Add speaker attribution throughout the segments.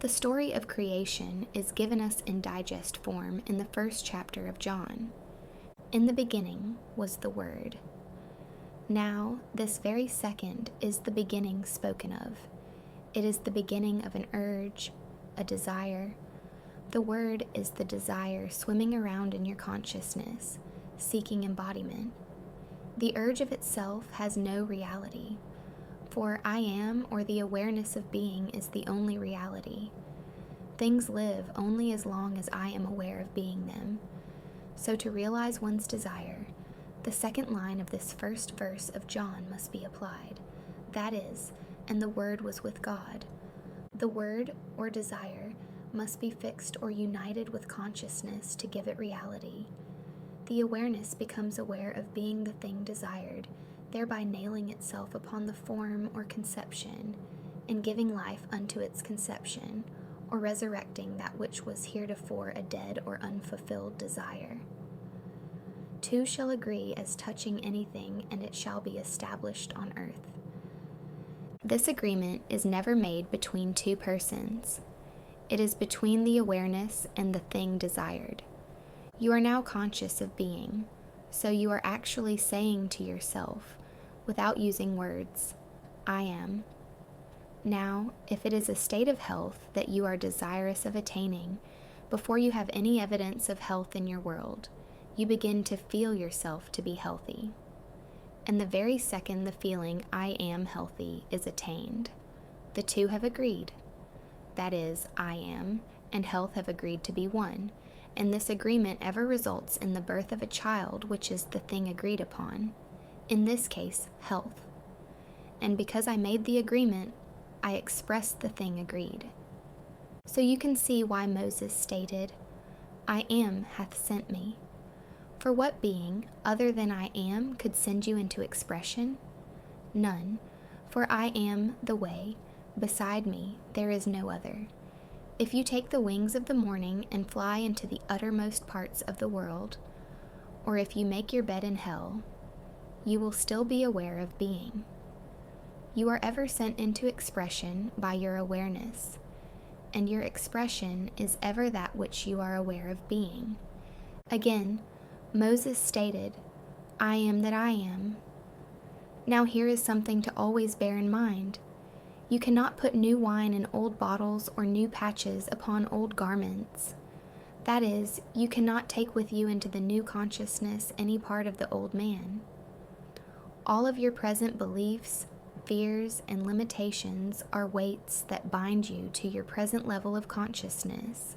Speaker 1: The story of creation is given us in digest form in the first chapter of John. In the beginning was the Word. Now, this very second is the beginning spoken of. It is the beginning of an urge, a desire. The Word is the desire swimming around in your consciousness, seeking embodiment. The urge of itself has no reality, for I am, or the awareness of being, is the only reality. Things live only as long as I am aware of being them. So to realize one's desire, the second line of this first verse of John must be applied. That is, and the Word was with God. The word, or desire, must be fixed or united with consciousness to give it reality. The awareness becomes aware of being the thing desired, thereby nailing itself upon the form or conception, and giving life unto its conception, or resurrecting that which was heretofore a dead or unfulfilled desire. Two shall agree as touching anything, and it shall be established on earth. This agreement is never made between two persons. It is between the awareness and the thing desired. You are now conscious of being, so you are actually saying to yourself, without using words, I am. Now, if it is a state of health that you are desirous of attaining, before you have any evidence of health in your world, you begin to feel yourself to be healthy. And the very second the feeling I am healthy is attained, the two have agreed. That is, I am and health have agreed to be one, and this agreement ever results in the birth of a child, which is the thing agreed upon, in this case, health. And because I made the agreement, I expressed the thing agreed. So you can see why Moses stated, I am hath sent me. For what being, other than I am, could send you into expression? None, for I am the way. Beside me there is no other. If you take the wings of the morning and fly into the uttermost parts of the world, or if you make your bed in hell, you will still be aware of being. You are ever sent into expression by your awareness, and your expression is ever that which you are aware of being. Again, Moses stated, I am that I am. Now here is something to always bear in mind. You cannot put new wine in old bottles or new patches upon old garments. That is, you cannot take with you into the new consciousness any part of the old man. All of your present beliefs, fears, and limitations are weights that bind you to your present level of consciousness.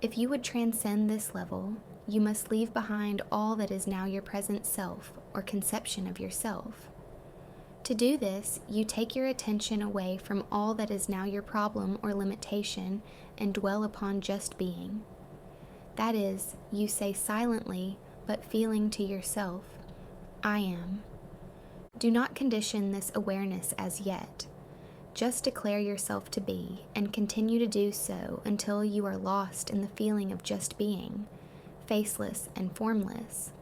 Speaker 1: If you would transcend this level, you must leave behind all that is now your present self or conception of yourself. To do this, you take your attention away from all that is now your problem or limitation and dwell upon just being. That is, you say silently, but feeling to yourself, I am. Do not condition this awareness as yet. Just declare yourself to be, and continue to do so until you are lost in the feeling of just being, faceless and formless.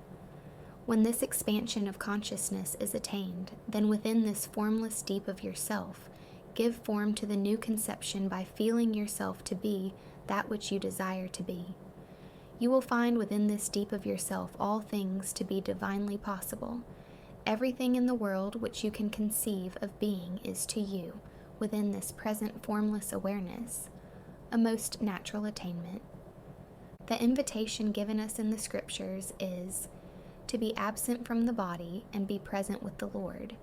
Speaker 1: When this expansion of consciousness is attained, then within this formless deep of yourself, give form to the new conception by feeling yourself to be that which you desire to be. You will find within this deep of yourself all things to be divinely possible. Everything in the world which you can conceive of being is to you, within this present formless awareness, a most natural attainment. The invitation given us in the Scriptures is to be absent from the body and be present with the Lord,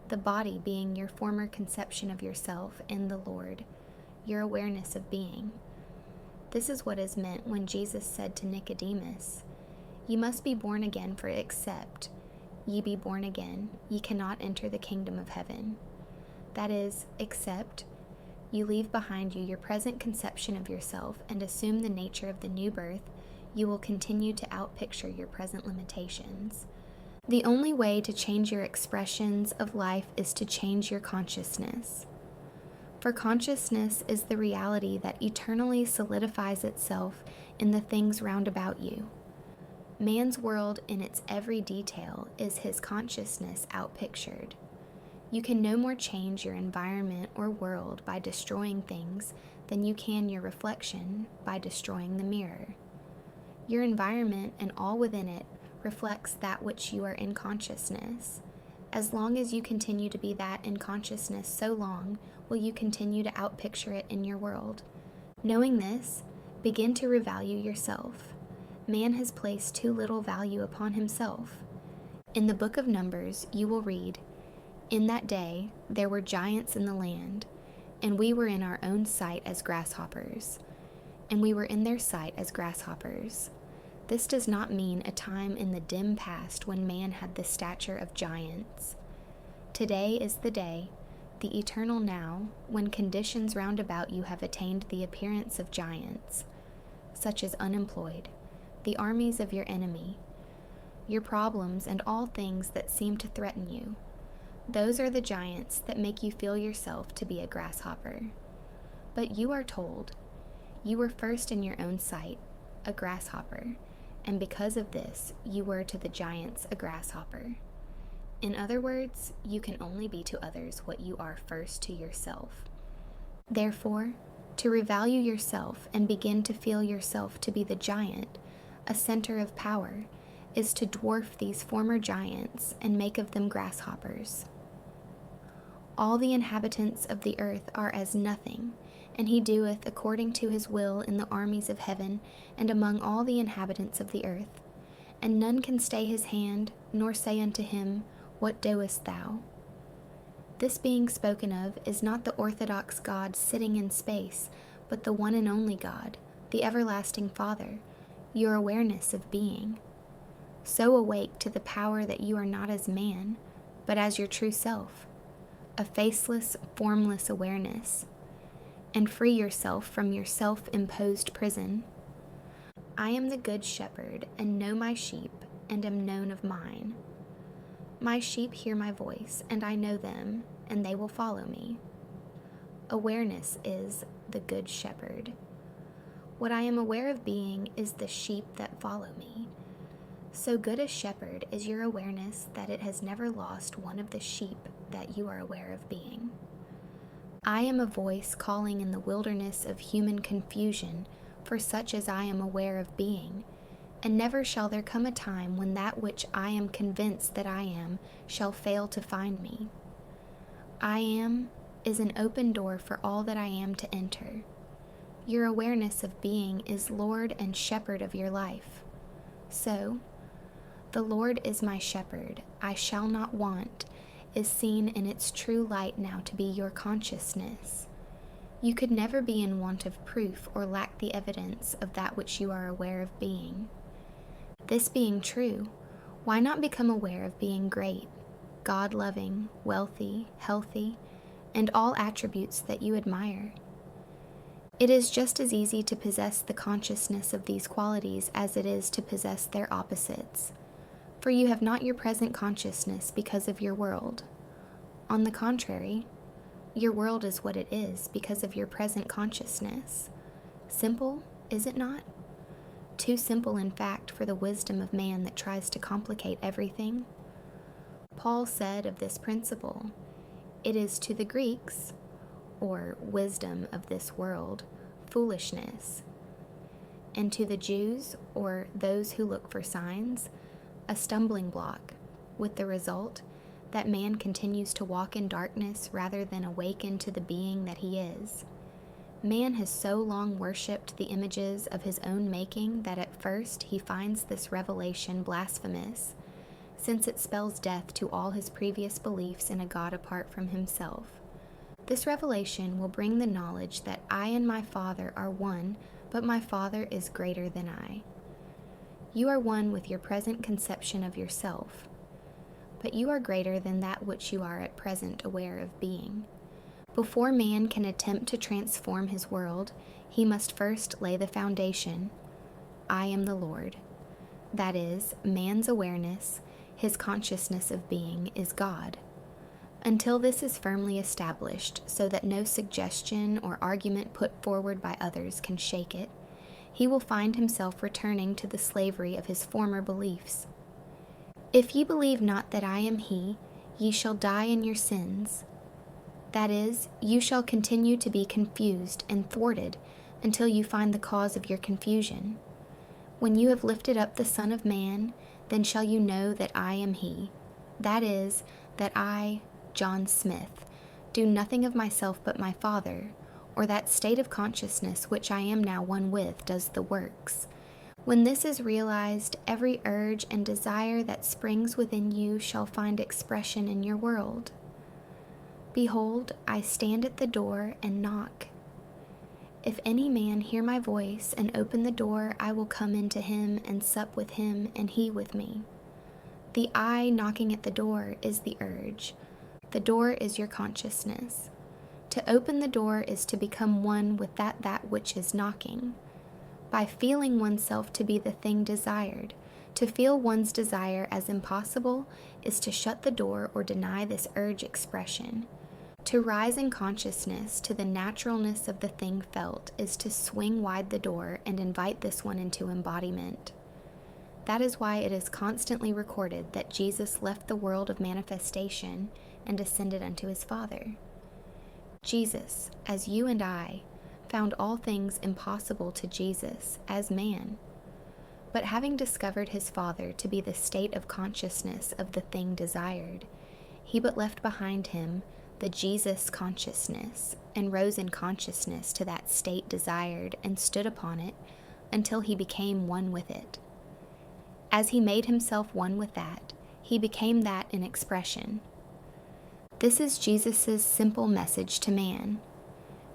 Speaker 1: the body being your former conception of yourself in the Lord, your awareness of being. This is what is meant when Jesus said to Nicodemus, Ye must be born again, for except ye be born again, ye cannot enter the kingdom of heaven. That is, except you leave behind you your present conception of yourself and assume the nature of the new birth, you will continue to outpicture your present limitations. The only way to change your expressions of life is to change your consciousness. For consciousness is the reality that eternally solidifies itself in the things round about you. Man's world in its every detail is his consciousness outpictured. You can no more change your environment or world by destroying things than you can your reflection by destroying the mirror. Your environment and all within it reflects that which you are in consciousness. As long as you continue to be that in consciousness, so long will you continue to outpicture it in your world. Knowing this, begin to revalue yourself. Man has placed too little value upon himself. In the book of Numbers, you will read, "In that day there were giants in the land, and we were in our own sight as grasshoppers, and we were in their sight as grasshoppers." This does not mean a time in the dim past when man had the stature of giants. Today is the day, the eternal now, when conditions round about you have attained the appearance of giants, such as unemployed, the armies of your enemy, your problems, and all things that seem to threaten you. Those are the giants that make you feel yourself to be a grasshopper. But you are told, you were first in your own sight, a grasshopper, and because of this, you were to the giants a grasshopper. In other words, you can only be to others what you are first to yourself. Therefore, to revalue yourself and begin to feel yourself to be the giant, a center of power, is to dwarf these former giants and make of them grasshoppers. All the inhabitants of the earth are as nothing, and he doeth according to his will in the armies of heaven and among all the inhabitants of the earth. And none can stay his hand, nor say unto him, What doest thou? This being spoken of is not the orthodox God sitting in space, but the one and only God, the everlasting Father, your awareness of being. So awake to the power that you are not as man, but as your true self, a faceless, formless awareness, and free yourself from your self-imposed prison. I am the good shepherd, and know my sheep, and am known of mine. My sheep hear my voice, and I know them, and they will follow me. Awareness is the good shepherd. What I am aware of being is the sheep that follow me. So good a shepherd is your awareness that it has never lost one of the sheep that you are aware of being. I am a voice calling in the wilderness of human confusion for such as I am aware of being, and never shall there come a time when that which I am convinced that I am shall fail to find me. I am is an open door for all that I am to enter. Your awareness of being is Lord and Shepherd of your life. So, the Lord is my shepherd, I shall not want, is seen in its true light now to be your consciousness. You could never be in want of proof or lack the evidence of that which you are aware of being. This being true, why not become aware of being great, God-loving, wealthy, healthy, and all attributes that you admire? It is just as easy to possess the consciousness of these qualities as it is to possess their opposites. For you have not your present consciousness because of your world. On the contrary, your world is what it is because of your present consciousness. Simple, is it not? Too simple, in fact, for the wisdom of man that tries to complicate everything. Paul said of this principle, it is to the Greeks, or wisdom of this world, foolishness, and to the Jews, or those who look for signs, a stumbling block, with the result that man continues to walk in darkness rather than awaken to the being that he is. Man has so long worshipped the images of his own making that at first he finds this revelation blasphemous, since it spells death to all his previous beliefs in a God apart from himself. This revelation will bring the knowledge that I and my Father are one, but my Father is greater than I. You are one with your present conception of yourself, but you are greater than that which you are at present aware of being. Before man can attempt to transform his world, he must first lay the foundation. I am the Lord. That is, man's awareness, his consciousness of being, is God. Until this is firmly established so that no suggestion or argument put forward by others can shake it, he will find himself returning to the slavery of his former beliefs. If ye believe not that I am he, ye shall die in your sins. That is, you shall continue to be confused and thwarted until you find the cause of your confusion. When you have lifted up the Son of Man, then shall you know that I am he. That is, that I, John Smith, do nothing of myself but my Father, or that state of consciousness which I am now one with, does the works. When this is realized, every urge and desire that springs within you shall find expression in your world. Behold, I stand at the door and knock. If any man hear my voice and open the door, I will come into him and sup with him and he with me. The I knocking at the door is the urge. The door is your consciousness. To open the door is to become one with that which is knocking. By feeling oneself to be the thing desired, to feel one's desire as impossible is to shut the door or deny this urge expression. To rise in consciousness to the naturalness of the thing felt is to swing wide the door and invite this one into embodiment. That is why it is constantly recorded that Jesus left the world of manifestation and ascended unto his Father. Jesus, as you and I, found all things impossible to Jesus as man. But having discovered his Father to be the state of consciousness of the thing desired, he but left behind him the Jesus consciousness, and rose in consciousness to that state desired and stood upon it until he became one with it. As he made himself one with that, he became that in expression. This is Jesus' simple message to man.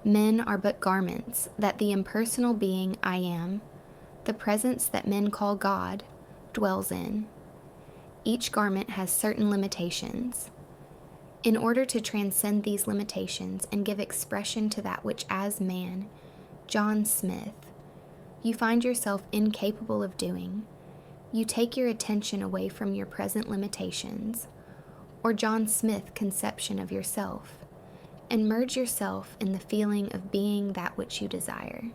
Speaker 1: Men are but garments that the impersonal being I am, the presence that men call God, dwells in. Each garment has certain limitations. In order to transcend these limitations and give expression to that which as man, John Smith, you find yourself incapable of doing, you take your attention away from your present limitations, or John Smith conception of yourself, and merge yourself in the feeling of being that which you desire.